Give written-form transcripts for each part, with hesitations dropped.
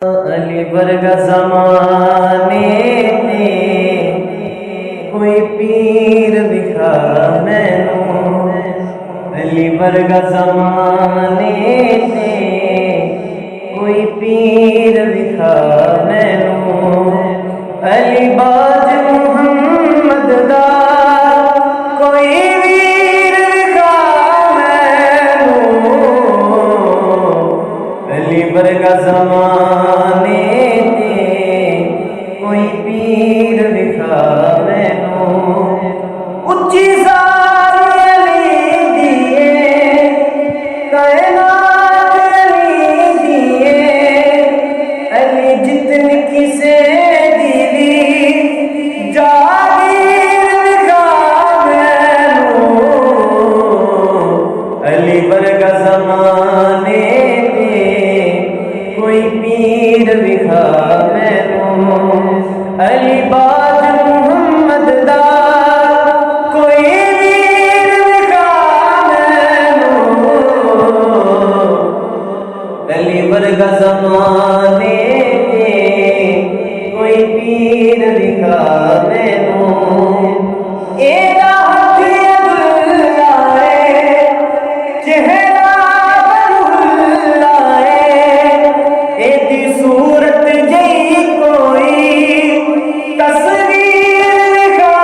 अली वर्गा ज़माने ते कोई पीर दिखा मैनू। अली वर्गा ज़माने ते कोई पीर दिखा मैनू। अली बाज मुहम्मद दा कोई वीर दिखा मैनू। अली वर्गा ज़माने कोई पीर दिखा मैनू। उच्ची सारी अली दिए कायनात अली दिए। अली जितनी किसे दीवी जागीर दिखा मैनू। अली वर्गा ज़माने कोई पीर दिखा मैनू। अली बाज मुहम्मद दा कोई वीर दिखा मैनू। अली वर्गा ज़माने कोई पीर दिखा मैनू। एदा हथ अबुलाए चेहरा सूरत जई कोई तस्वीर दिखा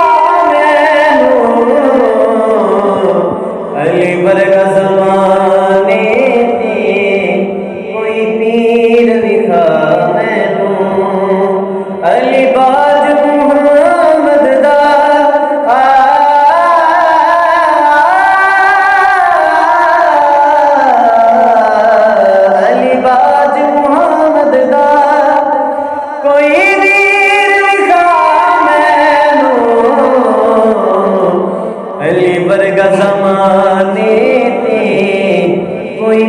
मैनू। अली वर्गा ज़माने कोई पीर दिखा मैनू। अली बाज मुहम्मद दा अली बाज मुहम्मद दा कोई वीर दिखा मैनू। अली वर्गा ज़माने कोई